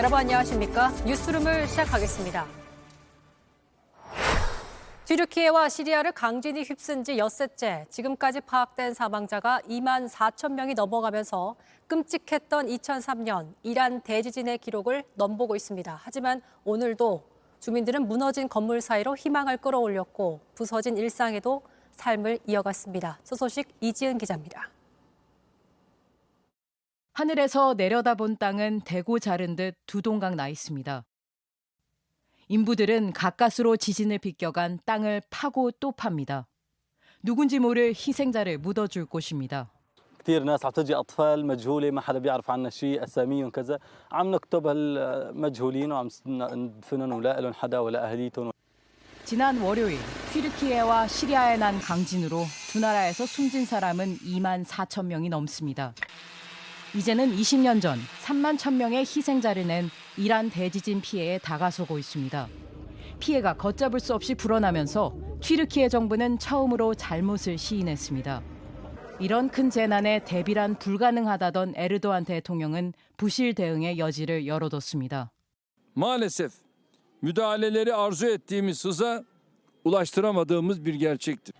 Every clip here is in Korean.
여러분 안녕하십니까? 뉴스룸을 시작하겠습니다. 튀르키예와 시리아를 강진이 휩쓴 지 엿새째, 지금까지 파악된 사망자가 2만 4천 명이 넘어가면서 끔찍했던 2003년 이란 대지진의 기록을 넘보고 있습니다. 하지만 오늘도 주민들은 무너진 건물 사이로 희망을 끌어올렸고 부서진 일상에도 삶을 이어갔습니다. 첫 소식 이지은 기자입니다. 하늘에서 내려다본 땅은 대고 자른 듯 두 동강 나 있습니다. 인부들은 가까스로 지진을 비껴간 땅을 파고 또 팝니다. 누군지 모를 희생자를 묻어줄 곳입니다. كثير ناس عم تجي اطفال مجهوله ما حدا بيعرف عنها شيء اساميهم كذا عم نكتب هالمجهولين وعم ندفنهم ولا لهم حدا ولا اهاليهم. 지난 월요일 튀르키예와 시리아에 난 강진으로 두 나라에서 숨진 사람은 2만 4천 명이 넘습니다. 이제는 20년 전 3만 1천 명의 희생자를 낸 이란 대지진 피해에 다가서고 있습니다. 피해가 걷잡을 수 없이 불어나면서 튀르키예 정부는 처음으로 잘못을 시인했습니다. 이런 큰 재난에 대비란 불가능하다던 에르도안 대통령은 부실 대응의 여지를 열어뒀습니다. Maalesef müdahaleleri arzu ettiğimiz hıza ulaştıramadığımız bir gerçektir.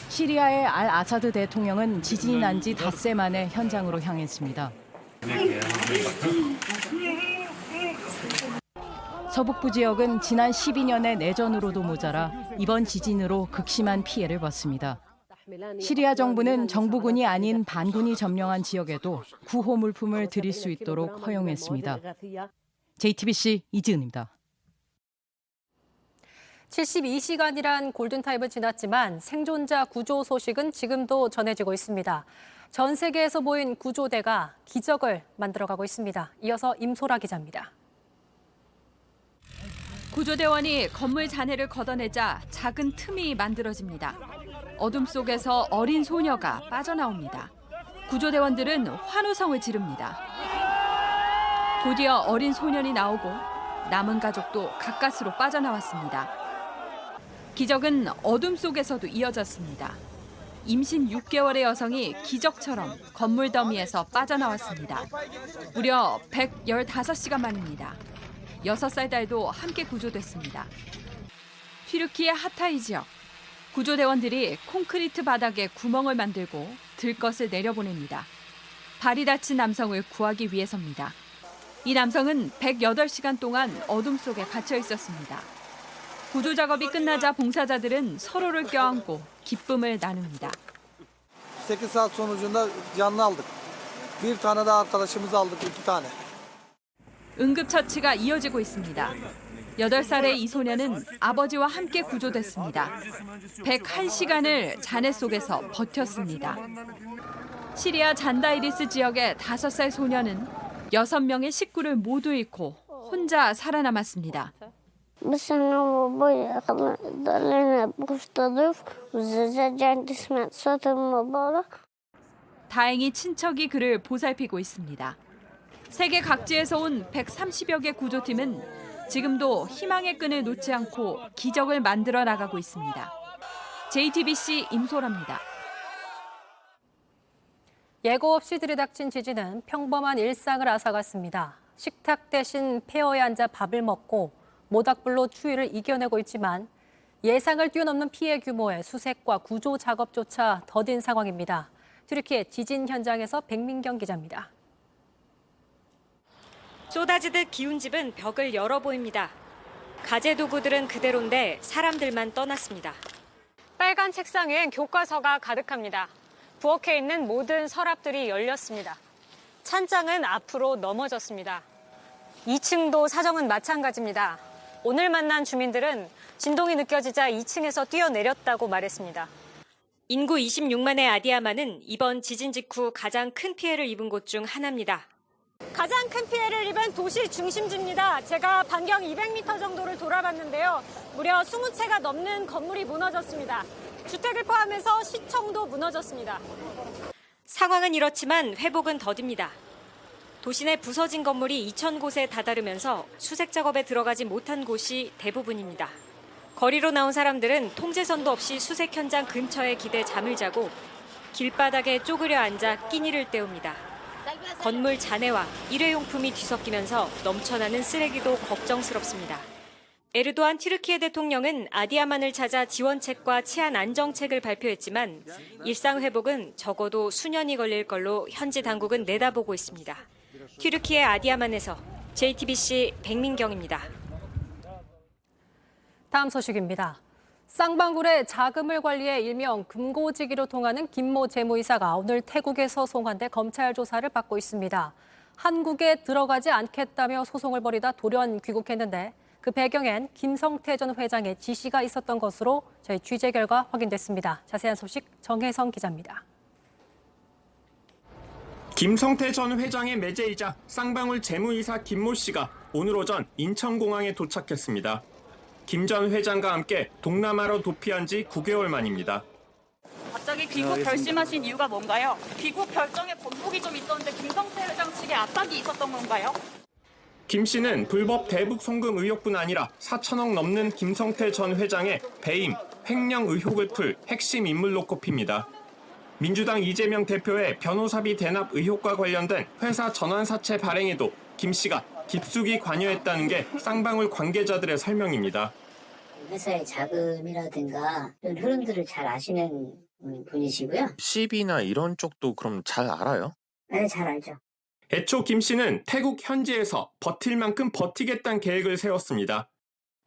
시리아의 알 아사드 대통령은 지진이 난 지 닷새 만에 현장으로 향했습니다. 서북부 지역은 지난 12년의 내전으로도 모자라 이번 지진으로 극심한 피해를 봤습니다. 시리아 정부는 정부군이 아닌 반군이 점령한 지역에도 구호 물품을 드릴 수 있도록 허용했습니다. JTBC 이지은입니다. 72시간이란 골든타임을 지났지만 생존자 구조 소식은 지금도 전해지고 있습니다. 전 세계에서 모인 구조대가 기적을 만들어가고 있습니다. 이어서 임소라 기자입니다. 구조대원이 건물 잔해를 걷어내자 작은 틈이 만들어집니다. 어둠 속에서 어린 소녀가 빠져나옵니다. 구조대원들은 환호성을 지릅니다. 드디어 어린 소년이 나오고 남은 가족도 가까스로 빠져나왔습니다. 기적은 어둠 속에서도 이어졌습니다. 임신 6개월의 여성이 기적처럼 건물 더미에서 빠져나왔습니다. 무려 115시간 만입니다. 6살 딸도 함께 구조됐습니다. 튀르키예 하타이 지역. 구조대원들이 콘크리트 바닥에 구멍을 만들고 들것을 내려보냅니다. 발이 다친 남성을 구하기 위해서입니다. 이 남성은 108시간 동안 어둠 속에 갇혀 있었습니다. 구조 작업이 끝나자 봉사자들은 서로를 껴안고 기쁨을 나눕니다. 8 saat sonucunda canlı aldık. Bir tane daha arkadaşımızı aldık, 2 tane. 응급처치가 이어지고 있습니다. 8살의 이 소녀는 아버지와 함께 구조됐습니다. 101시간을 잔해 속에서 버텼습니다. 시리아 잔다이리스 지역의 5살 소녀는 6명의 식구를 모두 잃고 혼자 살아남았습니다. 다행히 친척이 그를 보살피고 있습니다. 세계 각지에서 온 130여 개 구조팀은 지금도 희망의 끈을 놓지 않고 기적을 만들어 나가고 있습니다. JTBC 임소라입니다. 예고 없이 들이닥친 지진은 평범한 일상을 앗아갔습니다. 식탁 대신 폐허에 앉아 밥을 먹고 모닥불로 추위를 이겨내고 있지만 예상을 뛰어넘는 피해 규모의 수색과 구조 작업조차 더딘 상황입니다. 튀르키예 지진 현장에서 백민경 기자입니다. 쏟아지듯 기운 집은 벽을 열어 보입니다. 가재 도구들은 그대로인데 사람들만 떠났습니다. 빨간 책상엔 교과서가 가득합니다. 부엌에 있는 모든 서랍들이 열렸습니다. 찬장은 앞으로 넘어졌습니다. 2층도 사정은 마찬가지입니다. 오늘 만난 주민들은 진동이 느껴지자 2층에서 뛰어내렸다고 말했습니다. 인구 26만의 아디야마는 이번 지진 직후 가장 큰 피해를 입은 곳 중 하나입니다. 가장 큰 피해를 입은 도시 중심지입니다. 제가 반경 200m 정도를 돌아봤는데요. 무려 20채가 넘는 건물이 무너졌습니다. 주택을 포함해서 시청도 무너졌습니다. 상황은 이렇지만 회복은 더딥니다. 도시 내 부서진 건물이 2,000곳에 다다르면서 수색 작업에 들어가지 못한 곳이 대부분입니다. 거리로 나온 사람들은 통제선도 없이 수색 현장 근처에 기대 잠을 자고 길바닥에 쪼그려 앉아 끼니를 때웁니다. 건물 잔해와 일회용품이 뒤섞이면서 넘쳐나는 쓰레기도 걱정스럽습니다. 에르도안 튀르키예 대통령은 아디야만을 찾아 지원책과 치안 안정책을 발표했지만 일상 회복은 적어도 수년이 걸릴 걸로 현지 당국은 내다보고 있습니다. 튀르키예 아디야만에서 JTBC 백민경입니다. 다음 소식입니다. 쌍방울의 자금을 관리해 일명 금고지기로 통하는 김모 재무이사가 오늘 태국에서 송환돼 검찰 조사를 받고 있습니다. 한국에 들어가지 않겠다며 소송을 벌이다 돌연 귀국했는데 그 배경엔 김성태 전 회장의 지시가 있었던 것으로 저희 취재 결과 확인됐습니다. 자세한 소식 정혜성 기자입니다. 김성태 전 회장의 매제이자 쌍방울 재무이사 김모 씨가 오늘 오전 인천공항에 도착했습니다. 김 전 회장과 함께 동남아로 도피한 지 9개월 만입니다. 갑자기 귀국 결심하신 이유가 뭔가요? 귀국 결정에 번복이 좀 있었는데 김성태 회장 측에 압박이 있었던 건가요? 김 씨는 불법 대북 송금 의혹뿐 아니라 4천억 넘는 김성태 전 회장의 배임, 횡령 의혹을 풀 핵심 인물로 꼽힙니다. 민주당 이재명 대표의 변호사비 대납 의혹과 관련된 회사 전환 사채 발행에도 김 씨가 깊숙이 관여했다는 게 쌍방울 관계자들의 설명입니다. 회사의 자금이라든가 이런 흐름들을 잘 아시는 분이시고요. 시비나 이런 쪽도 그럼 잘 알아요? 네, 잘 알죠. 애초 김 씨는 태국 현지에서 버틸 만큼 버티겠다는 계획을 세웠습니다.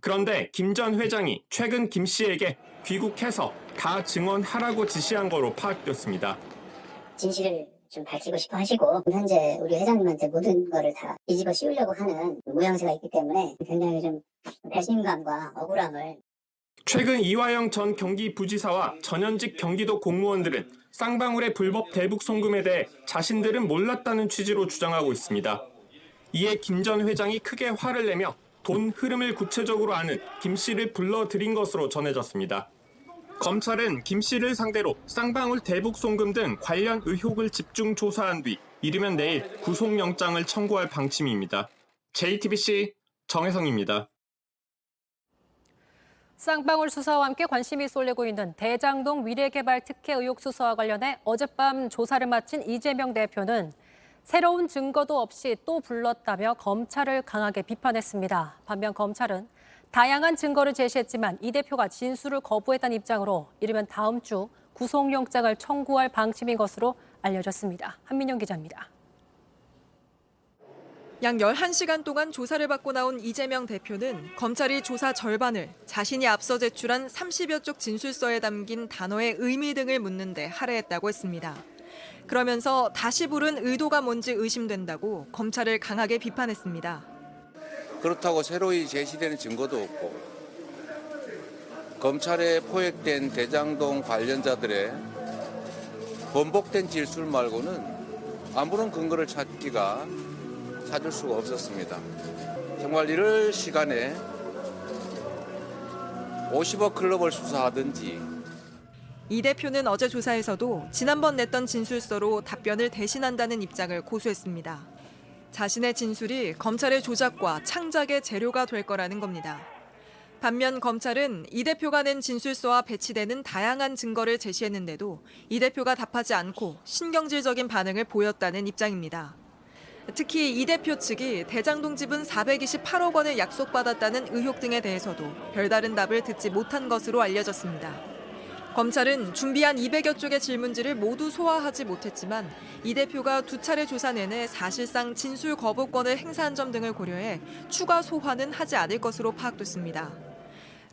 그런데 김 전 회장이 최근 김 씨에게 귀국해서 다 증언하라고 지시한 거로 파악됐습니다. 진실을 좀 밝히고 싶어 하시고 현재 우리 회장님한테 모든 거를 다 뒤집어 씌우려고 하는 모양새가 있기 때문에 굉장히 좀 배신감과 억울함을. 최근 이화영 전 경기부지사와 전현직 경기도 공무원들은 쌍방울의 불법 대북 송금에 대해 자신들은 몰랐다는 취지로 주장하고 있습니다. 이에 김 전 회장이 크게 화를 내며 돈 흐름을 구체적으로 아는 김 씨를 불러들인 것으로 전해졌습니다. 검찰은 김 씨를 상대로 쌍방울 대북 송금 등 관련 의혹을 집중 조사한 뒤 이르면 내일 구속영장을 청구할 방침입니다. JTBC 정혜성입니다. 쌍방울 수사와 함께 관심이 쏠리고 있는 대장동 위례개발 특혜 의혹 수사와 관련해 어젯밤 조사를 마친 이재명 대표는 새로운 증거도 없이 또 불렀다며 검찰을 강하게 비판했습니다. 반면 검찰은 다양한 증거를 제시했지만 이 대표가 진술을 거부했다는 입장으로 이르면 다음 주 구속영장을 청구할 방침인 것으로 알려졌습니다. 한민영 기자입니다. 약 11시간 동안 조사를 받고 나온 이재명 대표는 검찰이 조사 절반을 자신이 앞서 제출한 30여 쪽 진술서에 담긴 단어의 의미 등을 묻는데 할애했다고 했습니다. 그러면서 다시 부른 의도가 뭔지 의심된다고 검찰을 강하게 비판했습니다. 그렇다고 새로이 제시되는 증거도 없고 검찰에 포획된 대장동 관련자들의 번복된 진술 말고는 아무런 근거를 찾을 수가 없었습니다. 정말 이럴 시간에 50억 클럽을 수사하든지. 이 대표는 어제 조사에서도 지난번 냈던 진술서로 답변을 대신한다는 입장을 고수했습니다. 자신의 진술이 검찰의 조작과 창작의 재료가 될 거라는 겁니다. 반면 검찰은 이 대표가 낸 진술서와 배치되는 다양한 증거를 제시했는데도 이 대표가 답하지 않고 신경질적인 반응을 보였다는 입장입니다. 특히 이 대표 측이 대장동 지분 428억 원을 약속받았다는 의혹 등에 대해서도 별다른 답을 듣지 못한 것으로 알려졌습니다. 검찰은 준비한 200여 쪽의 질문지를 모두 소화하지 못했지만 이 대표가 두 차례 조사 내내 사실상 진술 거부권을 행사한 점 등을 고려해 추가 소환은 하지 않을 것으로 파악됐습니다.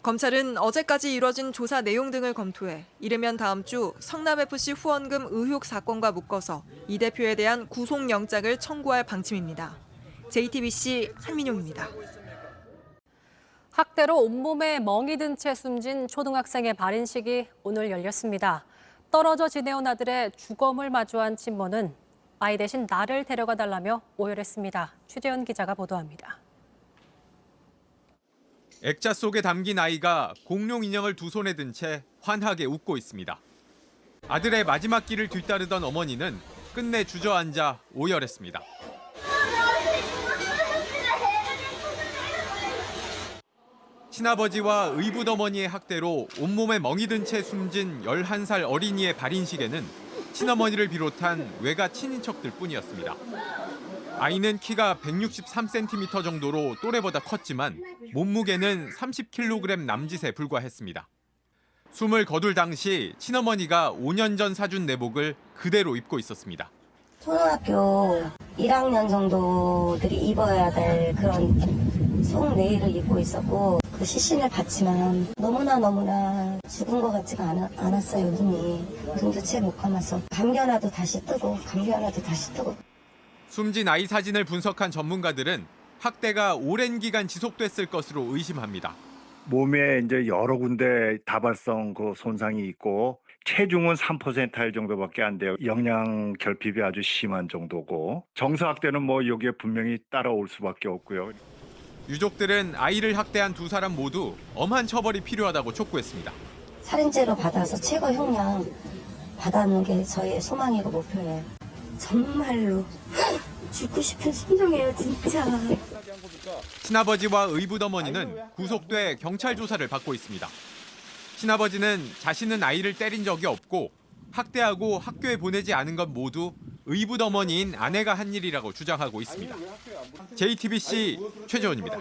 검찰은 어제까지 이뤄진 조사 내용 등을 검토해 이르면 다음 주 성남FC 후원금 의혹 사건과 묶어서 이 대표에 대한 구속영장을 청구할 방침입니다. JTBC 한민용입니다. 학대로 온몸에 멍이 든 채 숨진 초등학생의 발인식이 오늘 열렸습니다. 떨어져 지내온 아들의 주검을 마주한 친모는 아이 대신 나를 데려가 달라며 오열했습니다. 최재현 기자가 보도합니다. 액자 속에 담긴 아이가 공룡 인형을 두 손에 든 채 환하게 웃고 있습니다. 아들의 마지막 길을 뒤따르던 어머니는 끝내 주저앉아 오열했습니다. 친아버지와 의붓어머니의 학대로 온몸에 멍이 든 채 숨진 11살 어린이의 발인식에는 친어머니를 비롯한 외가 친인척들 뿐이었습니다. 아이는 키가 163cm 정도로 또래보다 컸지만 몸무게는 30kg 남짓에 불과했습니다. 숨을 거둘 당시 친어머니가 5년 전 사준 내복을 그대로 입고 있었습니다. 초등학교 1학년 정도들이 입어야 될 그런 속내의를 입고 있었고 그 시신을 봤지만 너무나 죽은 것 같지가 않았어요. 눈도 채 못 감아서 감겨놔도 다시 뜨고 감겨놔도 다시 뜨고. 숨진 아이 사진을 분석한 전문가들은 학대가 오랜 기간 지속됐을 것으로 의심합니다. 몸에 이제 여러 군데 다발성 그 손상이 있고 체중은 3%할 정도밖에 안 돼요. 영양 결핍이 아주 심한 정도고 정서학대는 뭐 여기에 분명히 따라올 수밖에 없고요. 유족들은 아이를 학대한 두 사람 모두 엄한 처벌이 필요하다고 촉구했습니다. 살인죄로 받아서 최고 형량 받아는 게 저희의 소망이고 목표예요. 정말로 죽고 싶은 심정이에요, 진짜. 친아버지와 의붓어머니는 구속돼 경찰 조사를 받고 있습니다. 친아버지는 자신은 아이를 때린 적이 없고 학대하고 학교에 보내지 않은 건 모두 의붓어머니인 아내가 한 일이라고 주장하고 있습니다. JTBC 최재원입니다.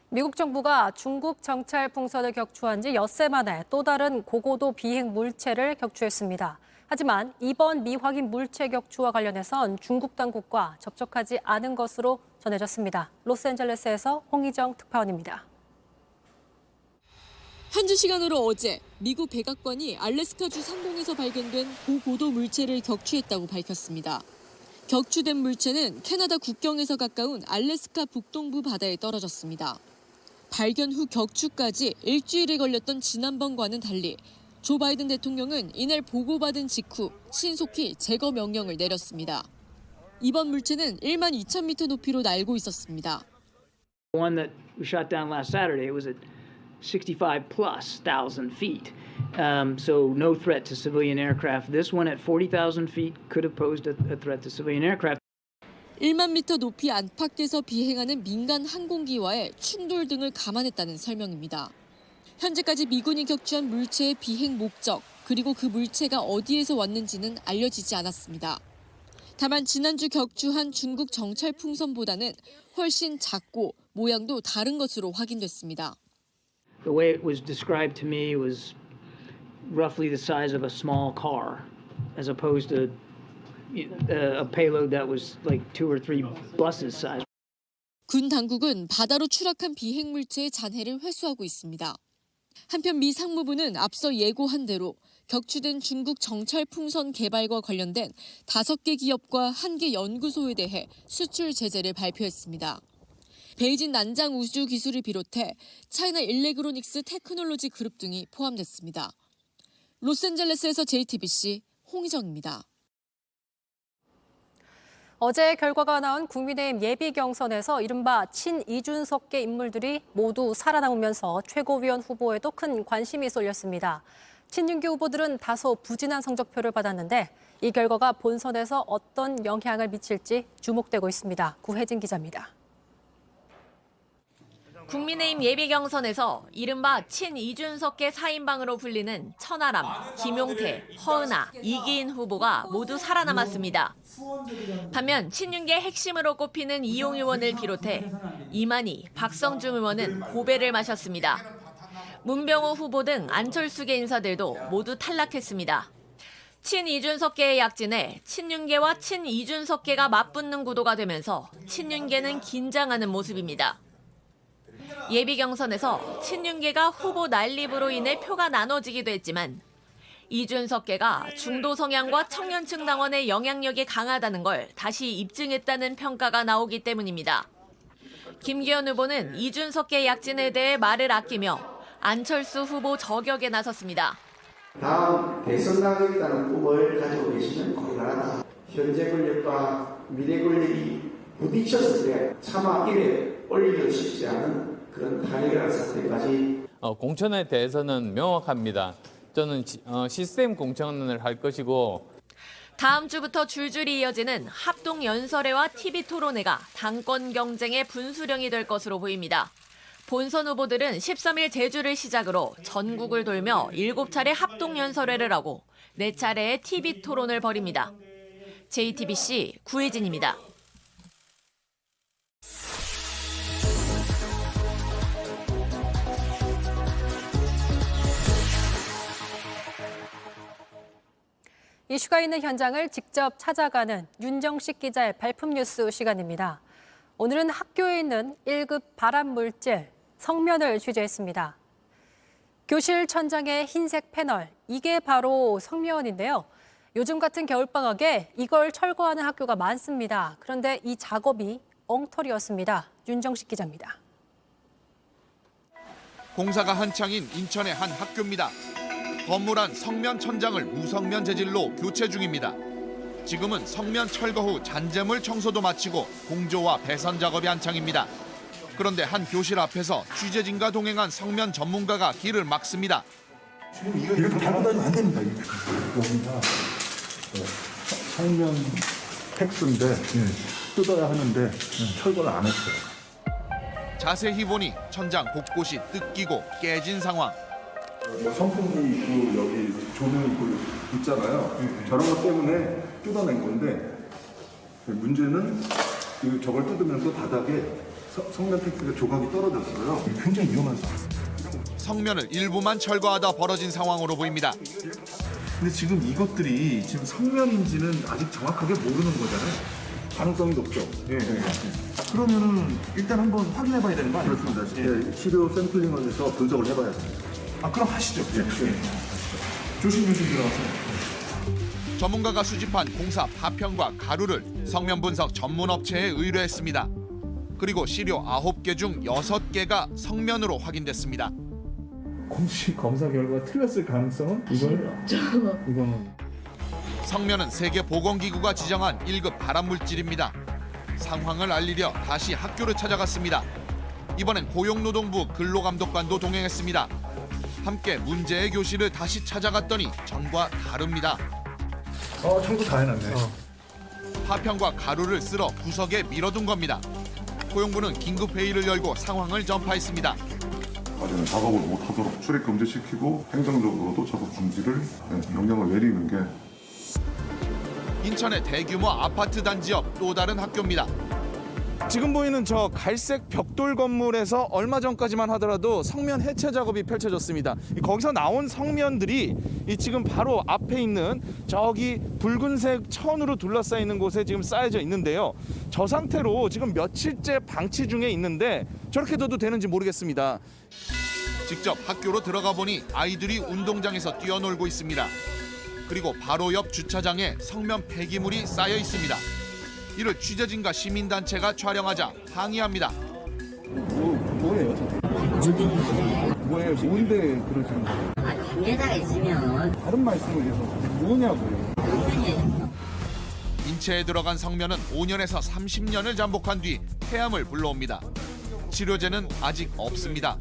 미국 정부가 중국 정찰 풍선을 격추한 지 엿새 만에 또 다른 고고도 비행 물체를 격추했습니다. 하지만 이번 미확인 물체 격추와 관련해선 중국 당국과 접촉하지 않은 것으로 전해졌습니다. 로스앤젤레스에서 홍희정 특파원입니다. 현지 시간으로 어제 미국 백악관이 알래스카주 상공에서 발견된 고고도 물체를 격추했다고 밝혔습니다. 격추된 물체는 캐나다 국경에서 가까운 알래스카 북동부 바다에 떨어졌습니다. 발견 후 격추까지 일주일이 걸렸던 지난번과는 달리 조 바이든 대통령은 이날 보고받은 직후 신속히 제거 명령을 내렸습니다. 이번 물체는 1만 2,000m 높이로 날고 있었습니다. The one that we shot down last Saturday, it was at 65,000+ feet. So no threat to civilian aircraft. This one at 40,000 feet could have posed a threat to civilian aircraft. 1만 미터 높이 안팎에서 비행하는 민간 항공기와의 충돌 등을 감안했다는 설명입니다. 현재까지 미군이 격추한 물체의 비행 목적, 그리고 그 물체가 어디에서 왔는지는 알려지지 않았습니다. 다만 지난주 격추한 중국 정찰 풍선보다는 훨씬 작고 모양도 다른 것으로 확인됐습니다. The way it was described to me was roughly the size of a small car, as opposed to a payload that was like 2 or 3 buses size. 군 당국은 바다로 추락한 비행 물체의 잔해를 회수하고 있습니다. 한편 미 상무부는 앞서 예고한 대로 격추된 중국 정찰 풍선 개발과 관련된 5개 기업과 1개 연구소에 대해 수출 제재를 발표했습니다. 베이징 난장 우주 기술을 비롯해 차이나 일렉트로닉스 테크놀로지 그룹 등이 포함됐습니다. 로스앤젤레스에서 JTBC 홍희정입니다. 어제 결과가 나온 국민의힘 예비 경선에서 이른바 친이준석계 인물들이 모두 살아남으면서 최고위원 후보에도 큰 관심이 쏠렸습니다. 친윤계 후보들은 다소 부진한 성적표를 받았는데 이 결과가 본선에서 어떤 영향을 미칠지 주목되고 있습니다. 구혜진 기자입니다. 국민의힘 예비 경선에서 이른바 친이준석계 4인방으로 불리는 천하람, 김용태, 허은하, 이기인 후보가 모두 살아남았습니다. 반면 친윤계 핵심으로 꼽히는 이용 의원을 비롯해 이만희, 박성중 의원은 고배를 마셨습니다. 문병호 후보 등 안철수계 인사들도 모두 탈락했습니다. 친이준석계의 약진에 친윤계와 친이준석계가 맞붙는 구도가 되면서 친윤계는 긴장하는 모습입니다. 예비 경선에서 친윤계가 후보 난립으로 인해 표가 나눠지기도 했지만 이준석계가 중도 성향과 청년층 당원의 영향력이 강하다는 걸 다시 입증했다는 평가가 나오기 때문입니다. 김기현 후보는 이준석계 약진에 대해 말을 아끼며 안철수 후보 저격에 나섰습니다. 다음 대선 나가겠다는 꿈을 가지고 계시면 곤란하다. 현재 권력과 미래 권력이 부딪혔을 때 차마 입에 올리기 쉽지 않은 그런 탄핵이라는 사태까지. 공천에 대해서는 명확합니다. 저는 시스템 공천을 할 것이고. 다음 주부터 줄줄이 이어지는 합동연설회와 TV토론회가 당권 경쟁의 분수령이 될 것으로 보입니다. 본선 후보들은 13일 제주를 시작으로 전국을 돌며 7차례 합동연설회를 하고 4차례의 TV 토론을 벌입니다. JTBC 구혜진입니다. 이슈가 있는 현장을 직접 찾아가는 윤정식 기자의 발품 뉴스 시간입니다. 오늘은 학교에 있는 1급 발암물질 성면을 취재했습니다. 교실 천장의 흰색 패널, 이게 바로 성면인데요. 요즘 같은 겨울방학에 이걸 철거하는 학교가 많습니다. 그런데 이 작업이 엉터리였습니다. 윤정식 기자입니다. 공사가 한창인 인천의 한 학교입니다. 건물 안 성면 천장을 무성면 재질로 교체 중입니다. 지금은 성면 철거 후 잔재물 청소도 마치고 공조와 배선 작업이 한창입니다. 그런데 한 교실 앞에서 취재진과 동행한 성면 전문가가 길을 막습니다. 지금 이거 이렇게 달고 다니면 안 됩니다. 여기가 성면 팩스인데 뜯어야 하는데 철거를 안 했어요. 자세히 보니 천장 곳곳이 뜯기고 깨진 상황. 선풍기 있고 여기 조명 있고 있잖아요. 저런 것 때문에 뜯어낸 건데 문제는 저걸 뜯으면서 바닥에 성면 팩스가 조각이 떨어졌어요. 굉장히 위험한 상황입니다. 성면을 일부만 철거하다 벌어진 상황으로 보입니다. 근데 지금 이것들이 지금 성면인지는 아직 정확하게 모르는 거잖아요. 가능성이 높죠. 예. 그러면은 일단 한번 확인해봐야 되는 거 아니에요? 그렇습니다. 예. 시료 샘플링을 해서 분석을 해봐야 됩니다. 그럼 하시죠. 예. 조심조심 들어가세요. 전문가가 수집한 공사 파편과 가루를 성면 분석 전문 업체에 의뢰했습니다. 그리고 시료 9개 중 6개가 성면으로 확인됐습니다. 공식 검사 결과 틀렸을 가능성은 이거는 성면은 세계보건기구가 지정한 1급 발암물질입니다. 상황을 알리려 다시 학교를 찾아갔습니다. 이번엔 고용노동부 근로감독관도 동행했습니다. 함께 문제의 교실을 다시 찾아갔더니 전과 다릅니다. 청소 다 해놨네. 파편과 가루를 쓸어 구석에 밀어둔 겁니다. 고용부는 긴급 회의를 열고 상황을 전파했습니다. 과제는 작업을 못하도록 출입 금지시키고 행정적으로도 작업 중지를 명령을 내리는 게. 인천의 대규모 아파트 단지 옆 또 다른 학교입니다. 지금 보이는 저 갈색 벽돌 건물에서 얼마 전까지만 하더라도 성면 해체 작업이 펼쳐졌습니다. 거기서 나온 성면들이 지금 바로 앞에 있는 저기 붉은색 천으로 둘러싸여 있는 곳에 지금 쌓여져 있는데요. 저 상태로 지금 며칠째 방치 중에 있는데 저렇게 둬도 되는지 모르겠습니다. 직접 학교로 들어가 보니 아이들이 운동장에서 뛰어놀고 있습니다. 그리고 바로 옆 주차장에 성면 폐기물이 쌓여 있습니다. 이를 취재진과 시민단체가 촬영하자 항의합니다. 뭐예요? 뭐예요? 뭔데 그러시는 거예요? 관계자가 있으면 다른 말씀을 해서 뭐냐고요? 인체에 들어간 성면은 5년에서 30년을 잠복한 뒤 폐암을 불러옵니다. 치료제는 아직 없습니다.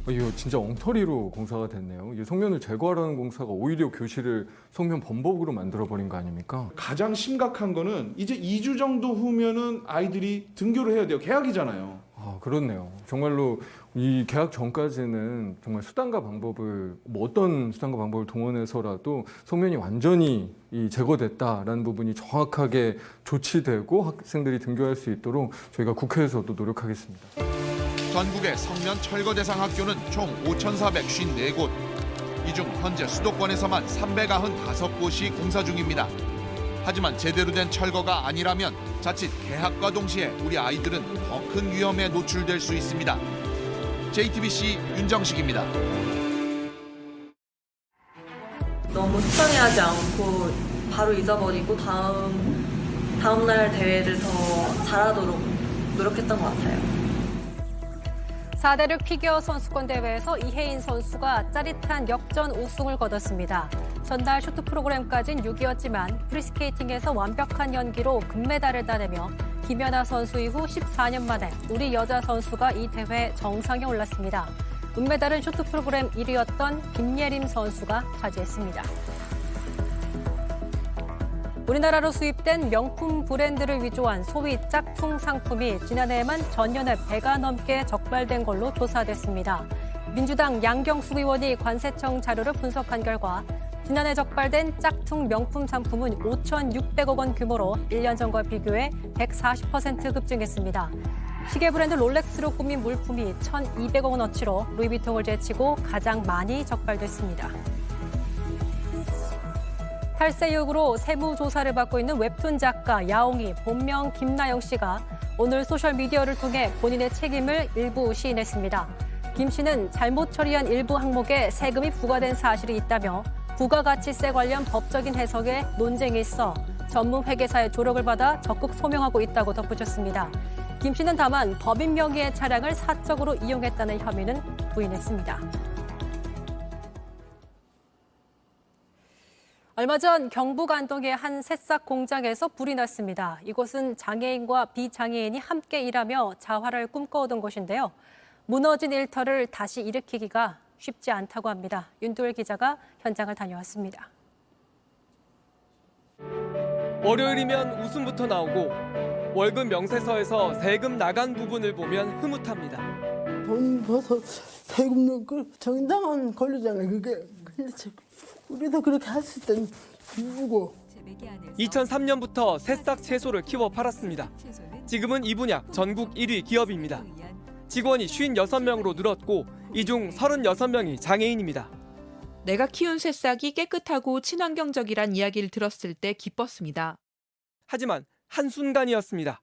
이거 진짜 엉터리로 공사가 됐네요. 이 성면을 제거하라는 공사가 오히려 교실을 성면 범벅으로 만들어버린 거 아닙니까? 가장 심각한 거는 이제 2주 정도 후면은 아이들이 등교를 해야 돼요. 개학이잖아요. 아, 그렇네요. 정말로 이 개학 전까지는 정말 수단과 방법을 어떤 수단과 방법을 동원해서라도 성면이 완전히 제거됐다라는 부분이 정확하게 조치되고 학생들이 등교할 수 있도록 저희가 국회에서도 노력하겠습니다. 전국의 성면 철거 대상 학교는 총 5,454곳. 이 중 현재 수도권에서만 395곳이 공사 중입니다. 하지만 제대로 된 철거가 아니라면 자칫 개학과 동시에 우리 아이들은 더 큰 위험에 노출될 수 있습니다. JTBC 윤정식입니다. 너무 수정하지 않고 바로 잊어버리고 다음 날 대회를 더 잘하도록 노력했던 것 같아요. 4대륙 피겨 선수권 대회에서 이혜인 선수가 짜릿한 역전 우승을 거뒀습니다. 전날 쇼트 프로그램까진 6위였지만 프리스케이팅에서 완벽한 연기로 금메달을 따내며 김연아 선수 이후 14년 만에 우리 여자 선수가 이 대회 정상에 올랐습니다. 은메달은 쇼트 프로그램 1위였던 김예림 선수가 차지했습니다. 우리나라로 수입된 명품 브랜드를 위조한 소위 짝퉁 상품이 지난해에만 전년에 배가 넘게 적발된 걸로 조사됐습니다. 민주당 양경숙 의원이 관세청 자료를 분석한 결과 지난해 적발된 짝퉁 명품 상품은 5,600억 원 규모로 1년 전과 비교해 140% 급증했습니다. 시계 브랜드 롤렉스로 꾸민 물품이 1,200억 원어치로 루이비통을 제치고 가장 많이 적발됐습니다. 탈세 의혹으로 세무조사를 받고 있는 웹툰 작가 야옹이 본명 김나영 씨가 오늘 소셜미디어를 통해 본인의 책임을 일부 시인했습니다. 김 씨는 잘못 처리한 일부 항목에 세금이 부과된 사실이 있다며 부가가치세 관련 법적인 해석에 논쟁이 있어 전문 회계사의 조력을 받아 적극 소명하고 있다고 덧붙였습니다. 김 씨는 다만 법인 명의의 차량을 사적으로 이용했다는 혐의는 부인했습니다. 얼마 전 경북 안동의 한 새싹 공장에서 불이 났습니다. 이곳은 장애인과 비장애인이 함께 일하며 자활을 꿈꿔오던 곳인데요. 무너진 일터를 다시 일으키기가 쉽지 않다고 합니다. 윤도일 기자가 현장을 다녀왔습니다. 월요일이면 웃음부터 나오고 월급 명세서에서 세금 나간 부분을 보면 흐뭇합니다. 돈 벌어서 세금 넣고 정당한 권리잖아요. 그게 근데 우리도 그렇게 할 수 있다니 기쁘고. 2003년부터 새싹 채소를 키워 팔았습니다. 지금은 이 분야 전국 1위 기업입니다. 직원이 56명으로 늘었고 이 중 36명이 장애인입니다. 내가 키운 새싹이 깨끗하고 친환경적이란 이야기를 들었을 때 기뻤습니다. 하지만 한순간이었습니다.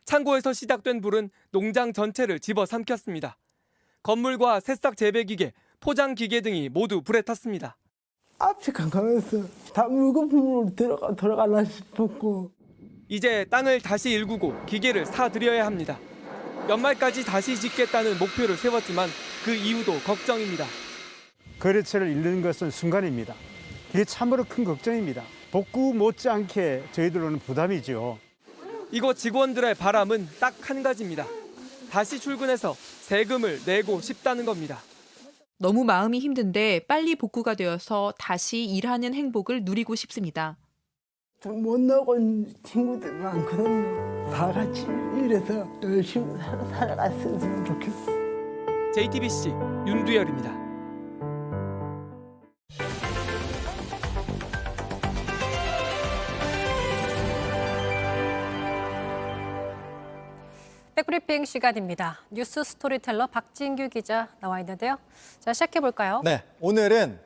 창고에서 시작된 불은 농장 전체를 집어삼켰습니다. 건물과 새싹 재배기계, 포장기계 등이 모두 불에 탔습니다. 앞이 깜깜해서 다 물거품으로 들어가나 싶었고. 이제 땅을 다시 일구고 기계를 사들여야 합니다. 연말까지 다시 짓겠다는 목표를 세웠지만 그 이유도 걱정입니다. 거래처를 잃는 것은 순간입니다. 이게 참으로 큰 걱정입니다. 복구 못지않게 저희들로는 부담이죠. 이곳 직원들의 바람은 딱 한 가지입니다. 다시 출근해서 세금을 내고 싶다는 겁니다. 너무 마음이 힘든데 빨리 복구가 되어서 다시 일하는 행복을 누리고 싶습니다. 좀 못 나온 친구들 많거든요. 다 같이 일해서 열심히 살아갔으면 좋겠어요. JTBC 윤두열입니다. 백브리핑 시간입니다. 뉴스 스토리텔러 박진규 기자 나와 있는데요. 자, 시작해볼까요? 네, 오늘은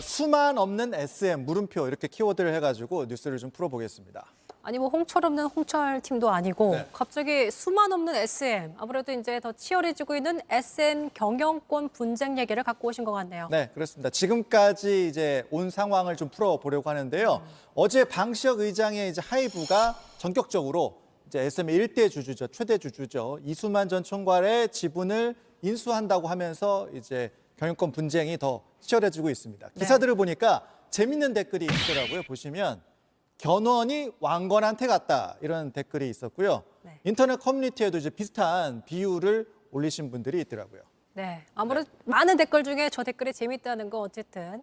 수만 없는 SM 물음표 이렇게 키워드를 해가지고 뉴스를 좀 풀어보겠습니다. 아니 뭐 홍철 없는 홍철 팀도 아니고 네. 갑자기 수만 없는 SM, 아무래도 이제 더 치열해지고 있는 SM 경영권 분쟁 얘기를 갖고 오신 것 같네요. 네, 그렇습니다. 지금까지 이제 온 상황을 좀 풀어보려고 하는데요. 어제 방시혁 의장의 이제 하이브가 전격적으로 이제 SM의 일대 주주죠, 최대 주주죠. 이수만 전 총괄의 지분을 인수한다고 하면서 이제 경영권 분쟁이 더 치열해지고 있습니다. 기사들을 보니까 재밌는 댓글이 있더라고요. 보시면 견훤이 왕건한테 갔다 이런 댓글이 있었고요. 인터넷 커뮤니티에도 이제 비슷한 비유를 올리신 분들이 있더라고요. 네, 아무래도 많은 댓글 중에 저 댓글이 재밌다는 거 어쨌든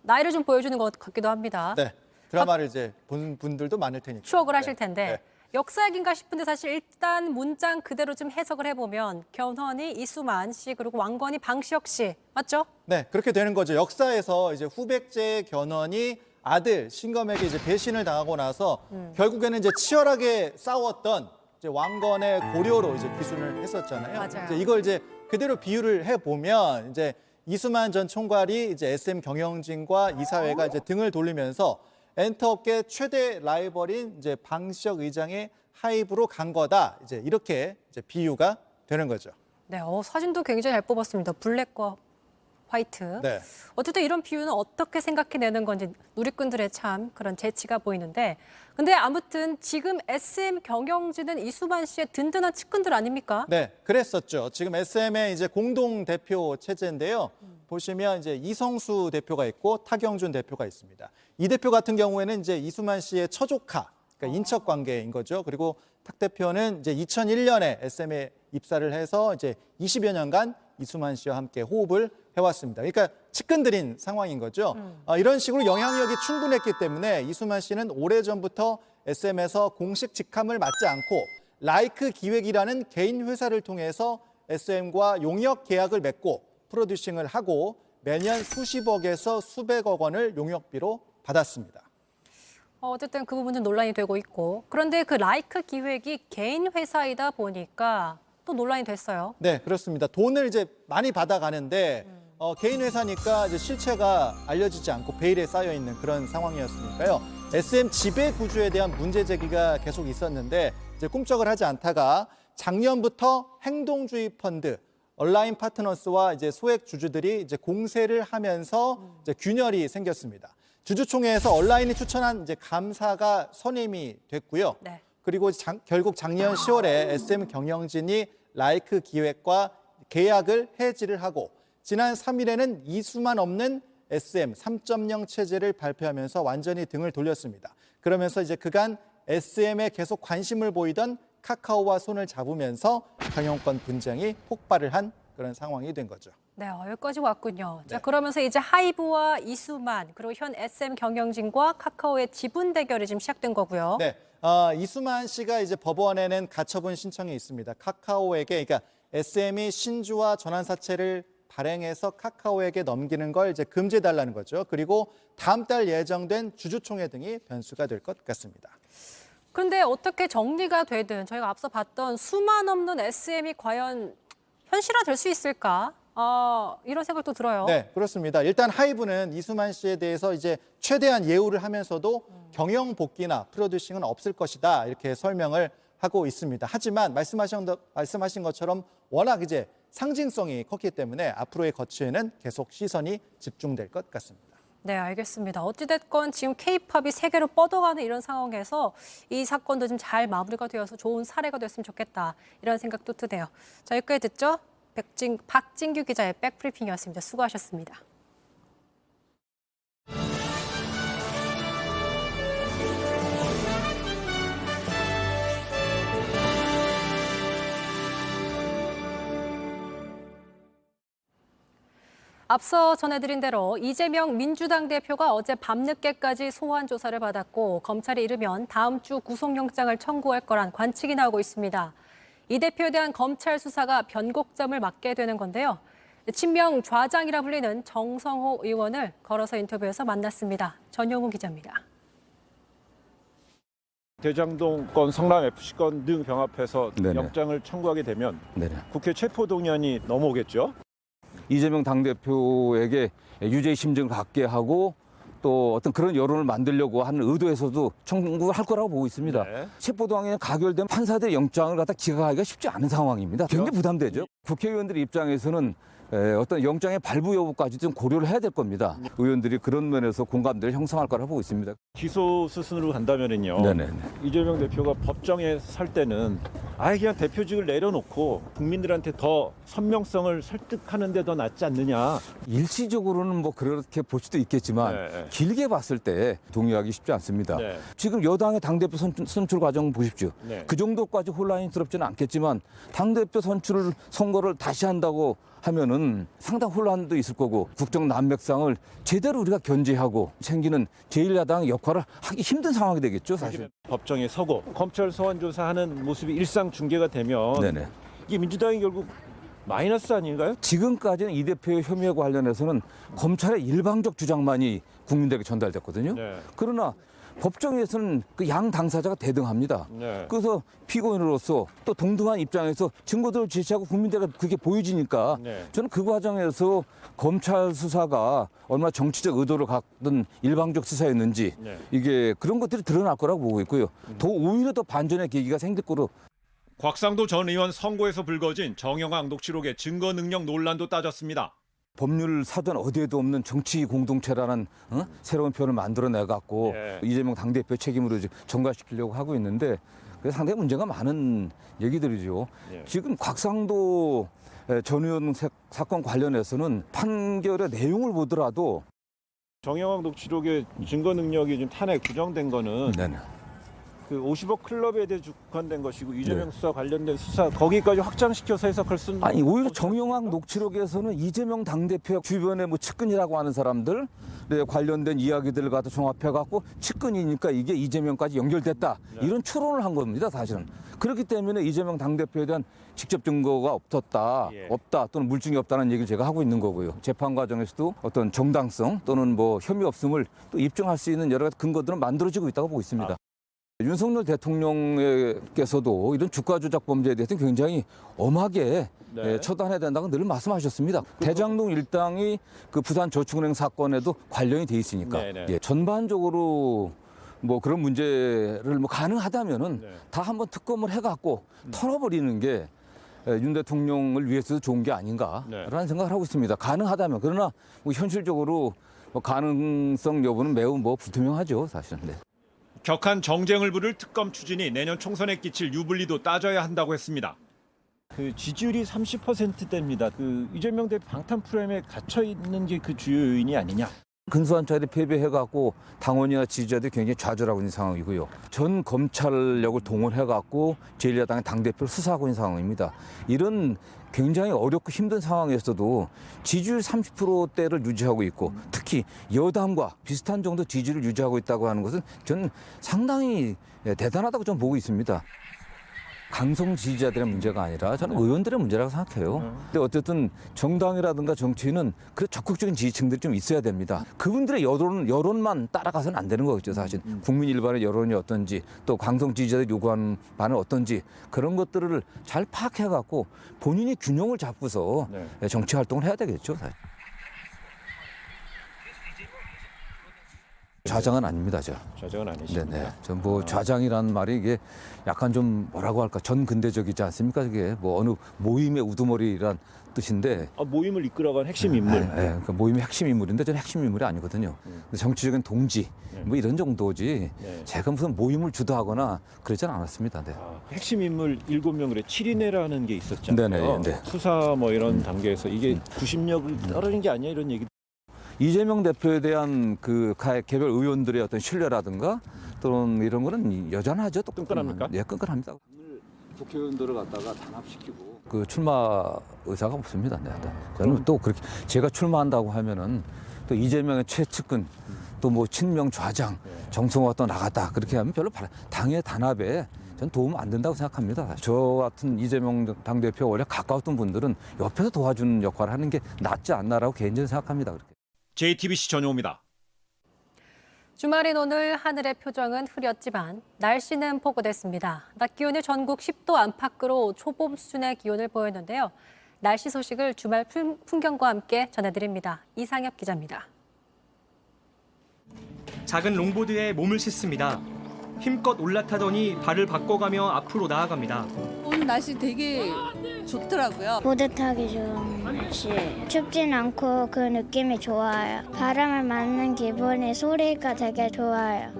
나이를 좀 보여주는 것 같기도 합니다. 네, 드라마를 이제 본 분들도 많을 테니까. 추억을 하실 텐데. 네. 역사얘기인가 싶은데 사실 일단 문장 그대로 좀 해석을 해보면 견훤이 이수만 씨 그리고 왕건이 방시혁 씨 맞죠? 네, 그렇게 되는 거죠. 역사에서 이제 후백제의 견훤이 아들 신검에게 이제 배신을 당하고 나서 결국에는 이제 치열하게 싸웠던 이제 왕건의 고려로 이제 기순을 했었잖아요. 맞아요. 이제 이걸 이제 그대로 비유를 해 보면 이제 이수만 전 총괄이 이제 SM 경영진과 이사회가 이제 등을 돌리면서 엔터업계 최대 라이벌인 이제 방시혁 의장의 하이브로 간 거다. 이제 이렇게 이제 비유가 되는 거죠. 네, 사진도 굉장히 잘 뽑았습니다. 블랙과 화이트. 네. 어쨌든 이런 비유는 어떻게 생각해내는 건지 누리꾼들의 참 그런 재치가 보이는데 근데 아무튼 지금 SM 경영진은 이수만 씨의 든든한 측근들 아닙니까? 네, 그랬었죠. 지금 SM의 이제 공동 대표 체제인데요. 보시면 이제 이성수 대표가 있고 타경준 대표가 있습니다. 이 대표 같은 경우에는 이제 이수만 씨의 처조카, 그러니까 인척 관계인 거죠. 그리고 탁 대표는 이제 2001년에 SM에 입사를 해서 이제 20여 년간 이수만 씨와 함께 호흡을 해왔습니다. 그러니까 측근들인 상황인 거죠. 이런 식으로 영향력이 충분했기 때문에 이수만 씨는 오래전부터 SM에서 공식 직함을 맡지 않고 라이크 기획이라는 개인 회사를 통해서 SM과 용역 계약을 맺고 프로듀싱을 하고 매년 수십억에서 수백억 원을 용역비로 받았습니다. 어쨌든 그 부분 좀 논란이 되고 있고, 그런데 그 라이크 기획이 개인 회사이다 보니까 또 논란이 됐어요. 네, 그렇습니다. 돈을 이제 많이 받아가는데 개인 회사니까 이제 실체가 알려지지 않고 베일에 쌓여 있는 그런 상황이었으니까요. SM 지배 구조에 대한 문제 제기가 계속 있었는데 이제 꿈쩍을 하지 않다가 작년부터 행동주의 펀드 얼라인 파트너스와 이제 소액 주주들이 이제 공세를 하면서 이제 균열이 생겼습니다. 주주총회에서 얼라인이 추천한 이제 감사가 선임이 됐고요. 네. 그리고 결국 작년 10월에 SM 경영진이 라이크 기획과 계약을 해지를 하고 지난 3일에는 이수만 없는 SM 3.0 체제를 발표하면서 완전히 등을 돌렸습니다. 그러면서 이제 그간 SM에 계속 관심을 보이던 카카오와 손을 잡으면서 경영권 분쟁이 폭발을 한 그런 상황이 된 거죠. 네, 여기까지 왔군요. 자, 그러면서 이제 하이브와 이수만 그리고 현 SM 경영진과 카카오의 지분 대결이 지금 시작된 거고요. 네, 이수만 씨가 이제 법원에는 가처분 신청이 있습니다. 카카오에게, 그러니까 SM이 신주와 전환사채를 발행해서 카카오에게 넘기는 걸 이제 금지해달라는 거죠. 그리고 다음 달 예정된 주주총회 등이 변수가 될 것 같습니다. 그런데 어떻게 정리가 되든 저희가 앞서 봤던 수만 없는 SM이 과연 현실화될 수 있을까? 이런 생각도 들어요. 네, 그렇습니다. 일단 하이브는 이수만 씨에 대해서 이제 최대한 예우를 하면서도 경영 복귀나 프로듀싱은 없을 것이다 이렇게 설명을 하고 있습니다. 하지만 말씀하신 것처럼 워낙 이제 상징성이 컸기 때문에 앞으로의 거취에는 계속 시선이 집중될 것 같습니다. 네, 알겠습니다. 어찌됐건 지금 K-팝이 세계로 뻗어가는 이런 상황에서 이 사건도 좀 잘 마무리가 되어서 좋은 사례가 됐으면 좋겠다 이런 생각도 드네요. 자, 여기까지 듣죠. 박진규 기자의 백브리핑이었습니다. 수고하셨습니다. 앞서 전해드린 대로 이재명 민주당 대표가 어제 밤늦게까지 소환 조사를 받았고 검찰이 이르면 다음 주 구속영장을 청구할 거란 관측이 나오고 있습니다. 이 대표에 대한 검찰 수사가 변곡점을 맞게 되는 건데요. 친명 좌장이라 불리는 정성호 의원을 걸어서 인터뷰해서 만났습니다. 전용우 기자입니다. 대장동 건, 성남 FC 건 등 병합해서 네네. 영장을 청구하게 되면 네네. 국회 체포동의안이 넘어오겠죠? 이재명 당대표에게 유죄의 심증을 갖게 하고 또 어떤 그런 여론을 만들려고 하는 의도에서도 청구할 거라고 보고 있습니다. 네. 체포동의안이 가결된 판사들의 영장을 갖다 기각하기가 쉽지 않은 상황입니다. 굉장히 부담되죠. 국회의원들 입장에서는 어떤 영장의 발부 여부까지 좀 고려를 해야 될 겁니다. 의원들이 그런 면에서 공감대를 형성할 거라고 보고 있습니다. 기소 수순으로 간다면은요. 네네네. 이재명 대표가 법정에 설 때는 아예 그냥 대표직을 내려놓고 국민들한테 더 선명성을 설득하는 데 더 낫지 않느냐. 일시적으로는 뭐 그렇게 볼 수도 있겠지만 네. 길게 봤을 때 동의하기 쉽지 않습니다. 네. 지금 여당의 당대표 선출 과정 보십시오. 네. 그 정도까지 혼란스럽지는 않겠지만 당대표 선거를 다시 한다고 하면은 상당 혼란도 있을 거고 국정 난맥상을 제대로 우리가 견제하고 챙기는 제1야당의 역할을 하기 힘든 상황이 되겠죠, 사실. 법정에 서고 검찰 소환 조사하는 모습이 일상 중계가 되면 네네. 이게 민주당이 결국 마이너스 아닌가요? 지금까지는 이 대표의 혐의와 관련해서는 검찰의 일방적 주장만이 국민들에게 전달됐거든요. 네. 그러나 법정에서는 그 양 당사자가 대등합니다. 네. 그래서 피고인으로서 또 동등한 입장에서 증거들을 제시하고 국민들에게 그게 보여지니까 네. 저는 그 과정에서 검찰 수사가 얼마나 정치적 의도를 갖던 일방적 수사였는지 네. 이게 그런 것들이 드러날 거라고 보고 있고요. 더 오히려 더 반전의 계기가 생길 거로. 곽상도 전 의원 선고에서 불거진 정영학 녹취록의 증거 능력 논란도 따졌습니다. 법률 사전 어디에도 없는 정치 공동체라는 새로운 표현을 만들어내갖고 예. 이재명 당대표 책임으로 전가시키려고 하고 있는데 그래서 상당히 문제가 많은 얘기들이죠. 예. 지금 곽상도 전 의원 사건 관련해서는 판결의 내용을 보더라도 정영학 녹취록의 증거 능력이 좀 탄핵 규정된 거는 네네. 그 50억 클럽에 대해 주관된 것이고 이재명 수사 관련된 수사 거기까지 확장시켜서 해석할 수는 아니 오히려 정영학 녹취록에서는 이재명 당대표 주변에 뭐 측근이라고 하는 사람들 관련된 이야기들을 갖다 종합해갖고 측근이니까 이게 이재명까지 연결됐다 이런 추론을 한 겁니다 사실은. 그렇기 때문에 이재명 당대표에 대한 직접 증거가 없다 또는 물증이 없다는 얘기를 제가 하고 있는 거고요. 재판 과정에서도 어떤 정당성 또는 뭐 혐의 없음을 또 입증할 수 있는 여러 가지 근거들은 만들어지고 있다고 보고 있습니다. 윤석열 대통령께서도 이런 주가 조작 범죄에 대해서 굉장히 엄하게 처단해야 된다고 늘 말씀하셨습니다. 대장동 일당이 그 부산 저축은행 사건에도 관련이 돼 있으니까 전반적으로 뭐 그런 문제를 뭐 가능하다면은 다 한번 특검을 해갖고 털어버리는 게 윤 대통령을 위해서도 좋은 게 아닌가라는 생각을 하고 있습니다. 가능하다면. 그러나 뭐 현실적으로 뭐 가능성 여부는 매우 뭐 불투명하죠, 사실은. 네. 격한 정쟁을 부를 특검 추진이 내년 총선에 끼칠 유불리도 따져야 한다고 했습니다. 그 지지율이 30%대입니다. 그 이재명 대표 방탄 프레임에 갇혀 있는 게 그 주요 요인이 아니냐. 근소한 차례 패배해갖고 당원이나 지지자들이 굉장히 좌절하고 있는 상황이고요. 전 검찰력을 동원해갖고 제1야당의 당대표를 수사하고 있는 상황입니다. 이런 굉장히 어렵고 힘든 상황에서도 지지율 30%대를 유지하고 있고 특히 여당과 비슷한 정도 지지를 유지하고 있다고 하는 것은 저는 상당히 대단하다고 좀 보고 있습니다. 강성 지지자들의 문제가 아니라 저는 의원들의 문제라고 생각해요. 근데 어쨌든 정당이라든가 정치인은 그 적극적인 지지층들이 좀 있어야 됩니다. 그분들의 여론만 따라가서는 안 되는 거겠죠, 사실. 국민 일반의 여론이 어떤지 또 강성 지지자들이 요구하는 바는 어떤지 그런 것들을 잘 파악해갖고 본인이 균형을 잡고서 정치 활동을 해야 되겠죠, 사실. 좌장은 아닙니다, 저. 좌장은 아니십니다. 네네. 전 뭐 좌장이라는 말이 이게 약간 좀 뭐라고 할까 전 근대적이지 않습니까? 이게 뭐 어느 모임의 우두머리란 뜻인데. 모임을 이끌어간 핵심 인물. 네, 그러니까 모임의 핵심 인물인데 저는 핵심 인물이 아니거든요. 정치적인 동지 뭐 이런 정도지. 제가 무슨 모임을 주도하거나 그러진 않았습니다. 네. 핵심 인물 7명 그래 7인회라는 게 있었잖아요. 네네. 네. 수사 뭐 이런 단계에서 이게 구심력을 떨어진 게 아니야 이런 얘기. 이재명 대표에 대한 그 개별 의원들의 어떤 신뢰라든가 또는 이런 거는 여전하죠. 또 끈끈합니까? 예, 끈끈합니다. 국회의원들을 갖다가 단합시키고 그 출마 의사가 없습니다. 네. 저는 또 그렇게 제가 출마한다고 하면은 또 이재명의 최측근 또 뭐 친명 좌장 정성호가 또 나갔다 그렇게 하면 별로 당의 단합에 전 도움 안 된다고 생각합니다. 저 같은 이재명 당대표 원래 가까웠던 분들은 옆에서 도와주는 역할을 하는 게 낫지 않나라고 개인적으로 생각합니다. 그렇게. JTBC 전용입니다. 주말인 오늘 하늘의 표정은 흐렸지만 날씨는 포고됐습니다. 낮 기온이 전국 10도 안팎으로 초봄 수준의 기온을 보였는데요. 날씨 소식을 주말 풍경과 함께 전해드립니다. 이상엽 기자입니다. 작은 롱보드에 몸을 싣습니다. 힘껏 올라타더니 발을 바꿔가며 앞으로 나아갑니다. 오늘 날씨 되게 좋더라고요. 보드 타기 좋은 날씨. 춥진 않고 그 느낌이 좋아요. 바람을 맞는 기분이 소리가 되게 좋아요.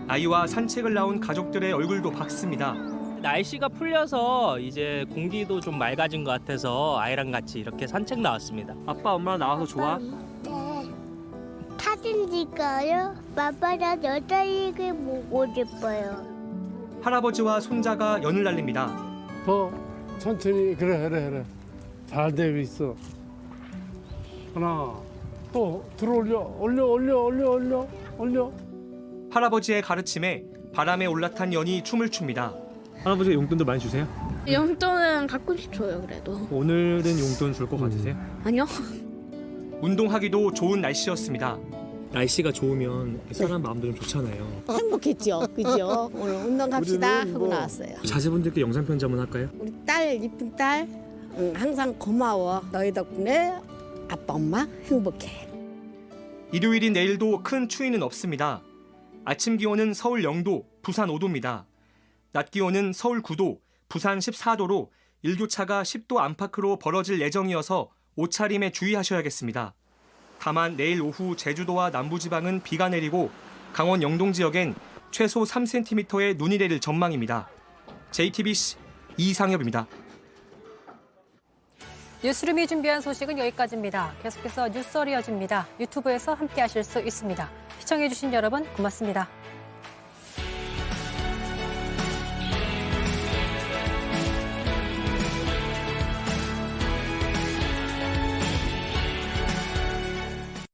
아이와 산책을 나온 가족들의 얼굴도 밝습니다. 날씨가 풀려서 이제 공기도 좀 맑아진 것 같아서 아이랑 같이 이렇게 산책 나왔습니다. 아빠, 엄마 나와서 좋아? 사진 찍어요? 아빠랑 여자에게 보고 싶어요. 할아버지와 손자가 연을 날립니다. 더 천천히 그래 잘 되고 있어. 하나 또 들어올려 올려. 할아버지의 가르침에 바람에 올라탄 연이 춤을 춥니다. 할아버지가 용돈도 많이 주세요? 용돈은 가끔씩 줘요 그래도. 오늘은 용돈 줄 것 같으세요? 아니요. 운동하기도 좋은 날씨였습니다. 날씨가 좋으면 사람 마음도 좀 좋잖아요. 행복했죠, 그죠? 오늘 운동 갑시다 하고 나왔어요. 자제분들께 영상 편지 한번 할까요? 우리 딸, 이쁜 딸, 항상 고마워. 너희 덕분에 아빠, 엄마 행복해. 일요일인 내일도 큰 추위는 없습니다. 아침 기온은 서울 0도, 부산 5도입니다. 낮 기온은 서울 9도, 부산 14도로 일교차가 10도 안팎으로 벌어질 예정이어서 옷차림에 주의하셔야겠습니다. 다만 내일 오후 제주도와 남부지방은 비가 내리고 강원 영동 지역엔 최소 3cm의 눈이 내릴 전망입니다. JTBC 이상엽입니다. 뉴스룸이 준비한 소식은 여기까지입니다. 계속해서 뉴스얼 이어집니다. 유튜브에서 함께하실 수 있습니다. 시청해주신 여러분 고맙습니다.